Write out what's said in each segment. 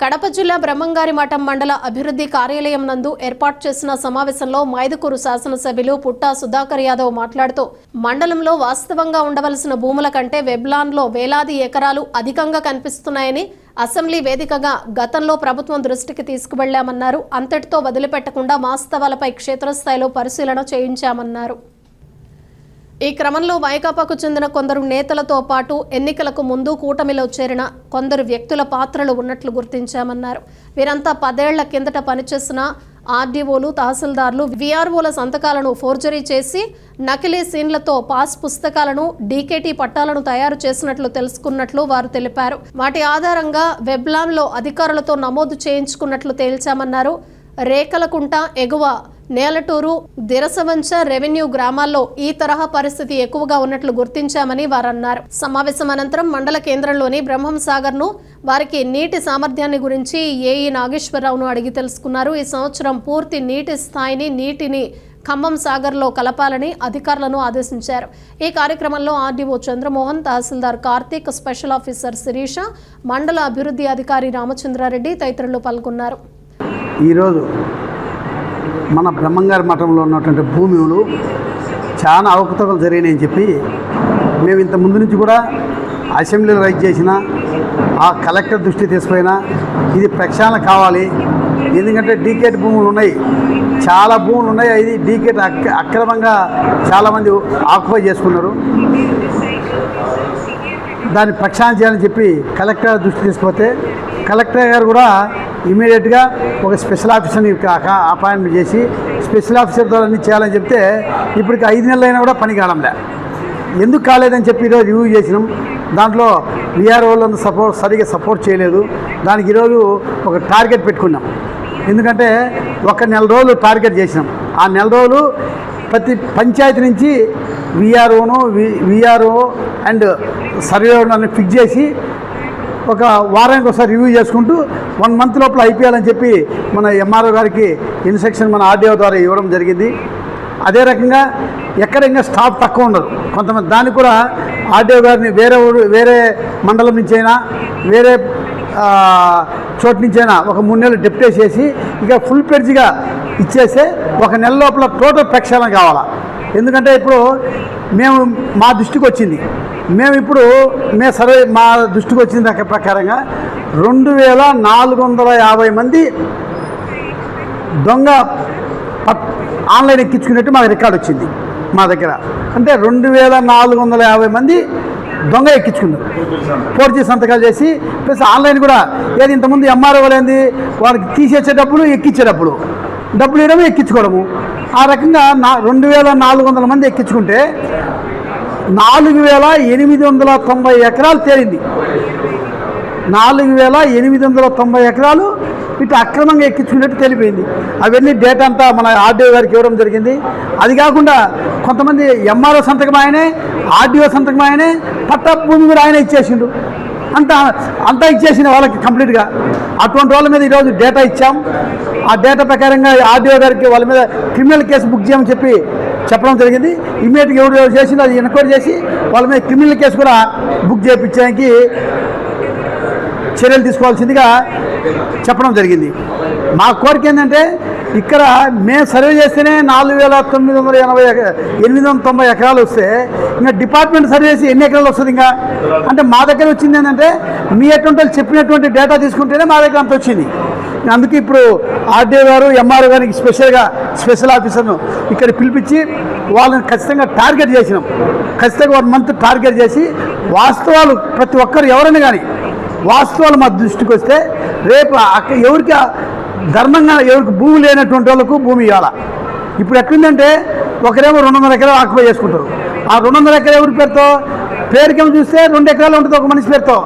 కడప జిల్లా బ్రహ్మంగారి మఠం మండల అభివృద్ధి కార్యాలయం నందు ఏర్పాటు చేసిన సమావేశంలో మైదుకూరు శాసనసభ్యులు పుట్టా సుధాకర్ యాదవ్ మాట్లాడుతూ మండలంలో వాస్తవంగా ఉండవలసిన భూముల కంటే వెబ్లాన్లో వేలాది ఎకరాలు అధికంగా కనిపిస్తున్నాయని అసెంబ్లీ వేదికగా గతంలో ప్రభుత్వం దృష్టికి తీసుకువెళ్లామన్నారు. అంతటితో వదిలిపెట్టకుండా వాస్తవాలపై క్షేత్రస్థాయిలో పరిశీలన చేయించామన్నారు. ఈ క్రమంలో వైకాపాకు చెందిన కొందరు నేతలతో పాటు ఎన్నికలకు ముందు కూటమిలో చేరిన కొందరు వ్యక్తుల పాత్రలు ఉన్నట్లు గుర్తించామన్నారు. వీరంతా 10 ఏళ్ల కిందట పనిచేసిన ఆర్డీఓలు, తహసీల్దార్లు, వీఆర్ఓల సంతకాలను ఫోర్జరీ చేసి నకిలీ సీన్లతో పాస్ పుస్తకాలను, డీకేటీ పట్టాలను తయారు చేసినట్లు తెలుసుకున్నట్లు వారు తెలిపారు. వాటి ఆధారంగా వెబ్లాన్లో అధికారులతో నమోదు చేయించుకున్నట్లు తేల్చామన్నారు. రేకలకుంట, ఎగువ నేలటూరు, దిరసవంచ రెవెన్యూ గ్రామాల్లో ఈ తరహా పరిస్థితి ఎక్కువగా ఉన్నట్లు గుర్తించామని వారన్నారు. సమావేశం అనంతరం మండల కేంద్రంలోని బ్రహ్మం సాగర్ ను వారికి నీటి సామర్థ్యాన్ని గురించి ఏఈ నాగేశ్వరరావును అడిగి తెలుసుకున్నారు. ఈ సంవత్సరం పూర్తి నీటి స్థాయిని నీటిని ఖమ్మం సాగర్లో కలపాలని అధికారులను ఆదేశించారు. ఈ కార్యక్రమంలో ఆర్డీఓ చంద్రమోహన్, తహసీల్దార్ కార్తీక్, స్పెషల్ ఆఫీసర్ శిరీష, మండల అభివృద్ధి అధికారి రామచంద్రారెడ్డి తదితరులు పాల్గొన్నారు. ఈరోజు మన బ్రహ్మంగారి మఠంలో ఉన్నటువంటి భూములు చాలా అవకతవకలు జరిగినాయని చెప్పి మేము ఇంత ముందు నుంచి కూడా అసెంబ్లీలో రైజ్ చేసిన ఆ కలెక్టర్ దృష్టి తీసుకుపోయినా ఇది ప్రక్షాళన కావాలి. ఎందుకంటే డీకేట్ భూములు ఉన్నాయి, చాలా భూములు ఉన్నాయి. ఇది డీకేట్ అక్రమంగా చాలామంది ఆక్యుపై చేసుకున్నారు. దాన్ని ప్రక్షాళన చేయాలని చెప్పి కలెక్టర్ దృష్టి తీసుకుపోతే కలెక్టర్ గారు కూడా ఇమీడియట్గా ఒక స్పెషల్ ఆఫీసర్ని అపాయింట్మెంట్ చేసి స్పెషల్ ఆఫీసర్ ద్వారా అన్నీ చేయాలని చెప్తే ఇప్పటికి 5 నెలలైనా కూడా పని కావడంలే. ఎందుకు కాలేదని చెప్పి ఈరోజు రివ్యూ చేసినాం. దాంట్లో వీఆర్ఓలను సరిగ్గా సపోర్ట్ చేయలేదు. దానికి ఈరోజు ఒక టార్గెట్ పెట్టుకున్నాం. ఎందుకంటే ఒక నెల రోజులు టార్గెట్ చేసినాం. ఆ నెల రోజులు ప్రతి పంచాయతీ నుంచి వీఆర్ఓ అండ్ సర్వేని ఫిక్స్ చేసి ఒక వారానికి ఒకసారి రివ్యూ చేసుకుంటూ 1 మంత్ లోపల అయిపోయాలని చెప్పి మన ఎంఆర్ఓ గారికి ఇన్స్ట్రక్షన్ మన ఆర్డీఓ ద్వారా ఇవ్వడం జరిగింది. అదే రకంగా ఎక్కడ ఇంకా స్టాఫ్ తక్కువ ఉండదు. కొంతమంది దానికి కూడా ఆర్డీఓ గారిని వేరే మండలం నుంచి అయినా వేరే చోటు నుంచైనా ఒక 3 నెలలు డెప్యూటేట్ చేసి ఇక ఫుల్ ప్లెడ్జ్గా ఇచ్చేస్తే ఒక నెల లోపల టోటల్ ప్రక్షాళన కావాలా. ఎందుకంటే ఇప్పుడు మా దృష్టికి వచ్చింది, మా దృష్టికి వచ్చిన దాని ప్రకారంగా 2450 మంది దొంగ ఆన్లైన్ ఎక్కించుకున్నట్టు మాకు రికార్డు వచ్చింది మా దగ్గర. అంటే 2450 మంది దొంగ ఎక్కించుకున్నారు, ఫోర్జరీ సంతకాలు చేసి. ప్లస్ ఆన్లైన్ కూడా ఏది ఇంతకుముందు ఎంఆర్ఓ వాళ్ళేంది వాళ్ళకి తీసేసే డబ్బులు, ఎక్కించే డబ్బులు ఇవ్వడము, ఎక్కించుకోవడము. ఆ రకంగా 2400 మంది ఎక్కించుకుంటే 4890 ఎకరాలు తేలింది. 4890 ఎకరాలు ఇటు అక్రమంగా ఎక్కించుకున్నట్టు తెలిపోయింది. అవన్నీ డేటా అంతా మన ఆర్డీఓ గారికి ఇవ్వడం జరిగింది. అది కాకుండా కొంతమంది ఎంఆర్ఓ సంతకం ఆయనే, ఆర్డీఓ సంతకం ఆయనే, పట్టా భూమి కూడా ఆయన ఇచ్చేసిండు. అంతా ఇచ్చేసిన వాళ్ళకి కంప్లీట్గా. అటువంటి వాళ్ళ మీద ఈరోజు డేటా ఇచ్చాం. ఆ డేటా ప్రకారంగా ఆర్డీఓ గారికి వాళ్ళ మీద క్రిమినల్ కేసు బుక్ చేయమని చెప్పడం జరిగింది. ఇమీడియట్గా ఎవరు చేసిందో అది ఎన్క్వైరీ చేసి వాళ్ళ మీద క్రిమినల్ కేసు కూడా బుక్ చేయించడానికి చర్యలు తీసుకోవాల్సిందిగా చెప్పడం జరిగింది. మా కోరిక ఏంటంటే ఇక్కడ మేము సర్వే చేస్తేనే 4980 ఎకరాలు వస్తే ఇంకా డిపార్ట్మెంట్ సర్వే చేసి ఎన్ని ఎకరాలు వస్తుంది ఇంకా అంటే మా దగ్గర వచ్చింది ఏంటంటే మీ అటువంటి చెప్పినటువంటి డేటా తీసుకుంటేనే మా దగ్గర అంత వచ్చింది. అందుకే ఇప్పుడు ఆర్డీఓ గారు, ఎంఆర్ఓ గారికి స్పెషల్ ఆఫీసర్ను ఇక్కడ పిలిపించి వాళ్ళని ఖచ్చితంగా టార్గెట్ చేసినాం. ఖచ్చితంగా 1 మంత్ టార్గెట్ చేసి వాస్తవాలు ప్రతి ఒక్కరు ఎవరైనా కానీ వాస్తవాలు మా దృష్టికి వస్తే రేపు ఎవరికి ధర్మంగా ఎవరికి భూమి లేనటువంటి వాళ్ళకు భూమి ఇవ్వాలా. ఇప్పుడు ఎట్లుందంటే ఒకరేమో 200 ఎకరాలు ఆక్యుపై చేసుకుంటారు. ఆ 200 ఎకరాలు ఎవరి పేరుకేమో చూస్తే 2 ఎకరాలు ఉంటుంది ఒక మనిషి పేరుతో.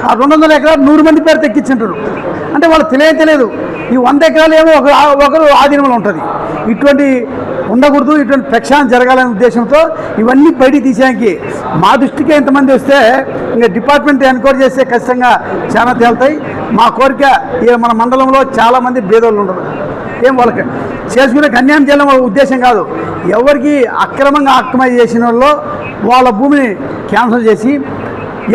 ఆ 200 ఎకరాలు 100 మంది పేరుతో ఎక్కించుంటారు. అంటే వాళ్ళు తెలియదు. ఈ 100 ఎకరాలు ఏమో ఒకరు ఆధీనంలో ఉంటుంది. ఇటువంటి ఉండకూడదు, ఇటువంటి ప్రక్షాళన జరగాలనే ఉద్దేశంతో ఇవన్నీ బయటికి తీసేయడానికి మా దృష్టికి ఎంతమంది వస్తే ఇంకా డిపార్ట్మెంట్ ఎన్క్వైరీ చేస్తే ఖచ్చితంగా చాలా తేలుతాయి. మా కోరిక మన మండలంలో చాలామంది పేదోళ్ళు ఉండరు. వాళ్ళకి చేసుకునే అన్యాయం చేయడం ఉద్దేశం కాదు. ఎవరికి అక్రమంగా ఆక్రమణ చేసిన వాళ్ళ భూమిని క్యాన్సిల్ చేసి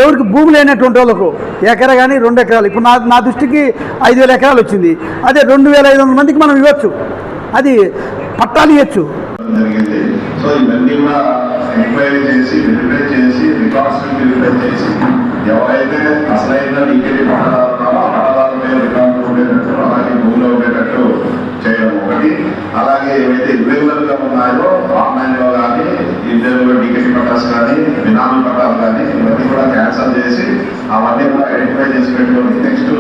ఎవరికి భూమి లేనటువంటి వాళ్ళకు ఎకరా కానీ 2 ఎకరాలు, ఇప్పుడు నా దృష్టికి 5,000 ఎకరాలు వచ్చింది, అదే 2,500 మందికి మనం ఇవ్వచ్చు, అది పట్టాలు ఇవ్వచ్చు. సో ఇవన్నీ కూడా ఎంక్వైరీ చేసి వెరిఫై చేసి రికార్డ్స్ వెరిఫై చేసి ఎవరైతే అసలైన లీకేజీ పట్టదారుల మీద రికార్డు ఉండేటట్టు అలాగే భూమిలో ఉండేటట్టు చేయడం ఒకటి. అలాగే ఏవైతే ఇర్రెగ్యులర్ గా ఉన్నాయో ఆన్లైన్ లో కానీ ఇర్రెగ్యులర్ లీకేజీ పట్టాస్ కానీ బినామీ పట్టాలు కానీ ఇవన్నీ కూడా క్యాన్సల్ చేసి అవన్నీ కూడా ఐడెంటిఫై చేసి పెట్టుకొని నెక్స్ట్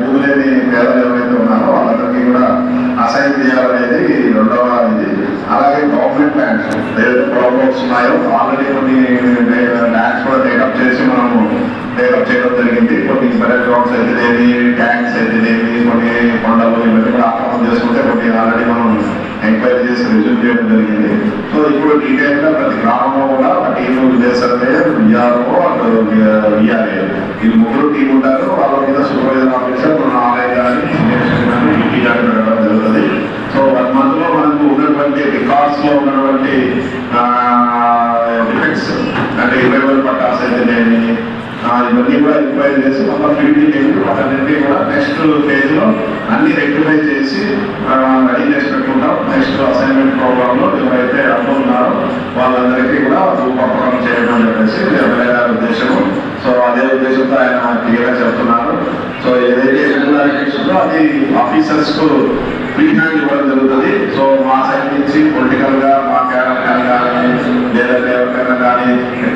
భూమి లేని పేదలు ఎవరైతే ఉన్నారో వాళ్ళందరికీ కూడా అసైన్ చేయాలనేది రెండవ ఇది. అలాగే గవర్నమెంట్ ల్యాండ్స్ ఏదైతే ప్రాబ్లమ్స్ ఉన్నాయో ఆల్రెడీ కొన్ని ల్యాండ్స్ కూడా టేకప్ చేసి మనము టేకప్ చేయడం జరిగింది. కొన్ని బెరెల్ గ్రౌండ్స్ అయితేనేమి, ట్యాంక్స్ అయితేనేమి, కొన్ని కొండలు ఇవన్నీ కూడా ఆక్రమణ చేసుకుంటే కొన్ని ఆల్రెడీ మనం ఎంక్వైరీ చేసి రిజ్యూమ్ చేయడం జరిగింది. సో ఇప్పుడు డీటెయిల్ గా ప్రతి గ్రామంలో కూడా ఒక టీము విలేజ్ సర్వే, విఆర్ఓ అటు విఆర్ఏ ఈ 3 టీం ఉంటారు. వాళ్ళ మీద సూపర్వైజర్ ఆఫీసర్ ఆన్లైన్ కానీ పెట్టడం జరుగుతుంది. సో 1 month లో మనకు ఉన్నటువంటి రికార్డ్స్ లో ఉన్నటువంటి డిఫెక్ట్స్ అంటే ఇర్రెగ్యులర్ పట్టాస్ అయితేనేమి ఇవన్నీ కూడా ఎంక్వైరీ చేసి మొత్తం ఫీల్డింగ్ వెళ్ళి వాటన్నింటినీ కూడా నెక్స్ట్ ఫేజ్ లో అన్ని రెక్టిఫై చేసి రెడీ చేసి పెట్టుకుంటాం. నెక్స్ట్ అసైన్మెంట్ ప్రోగ్రామ్ లో ఎవరైతే అనుకున్నారో వాళ్ళందరికీ కూడా రూపకం చేయడం చెప్పేసి ఉద్దేశము. సో అదే ఉద్దేశంతో ఆయన క్లియర్ గా చెప్తున్నారు. సో ఏదైతే ఉందో అది ఆఫీసర్స్ కు ఫ్రీ హ్యాండ్ ఇవ్వడం జరుగుతుంది. సో మా సైడ్ నుంచి పొలిటికల్ గా మా క్యాడర్ కానీ లేదంటే ఎవరికైనా కానీ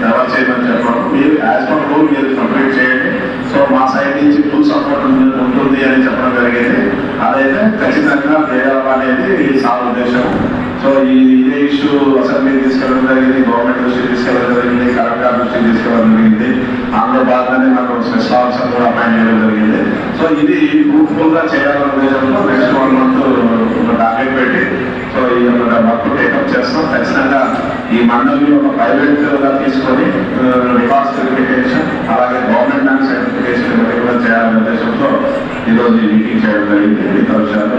ఎవరు చేయమని చెప్పడం, మీరు యాజ్ పర్ రూల్ మీరు కంప్లీట్ చేయండి. సో మా సైడ్ నుంచి ఫుల్ సపోర్ట్ ఉంటుంది అని చెప్పడం జరిగింది. అదైతే ఖచ్చితంగా చేయాలనేది సార్ ఉద్దేశం. సో ఇదే ఇష్యూ అసెంబ్లీ తీసుకెళ్ళడం జరిగింది, గవర్నమెంట్ దృష్టికి తీసుకెళ్ళడం జరిగింది, కలెక్టర్ దృష్టికి తీసుకెళ్ళడం జరిగింది. అందులో భాగంగానే నాకు స్పెషల్ ఆఫీసర్ కూడా అపాయింట్ చేయడం జరిగింది. సో ఇది ఫ్రూట్ఫుల్ గా చేయాలనే ఉద్దేశంలో నెక్స్ట్ 1 month టార్గెట్ పెట్టి సో ఈ వర్క్ టేకప్ చేస్తాం. ఖచ్చితంగా ఈ మండలిని ఒక ప్రైవేట్ గా తీసుకొని రికార్డ్స్ వెరిఫికేషన్ అలాగే గవర్నమెంట్ ల్యాండ్ సర్టిఫికేషన్ ఇవన్నీ కూడా చేయాలనే ఉద్దేశంతో ఈరోజు ఈ మీటింగ్ చేయడం జరిగింది. మిగతా విషయాలు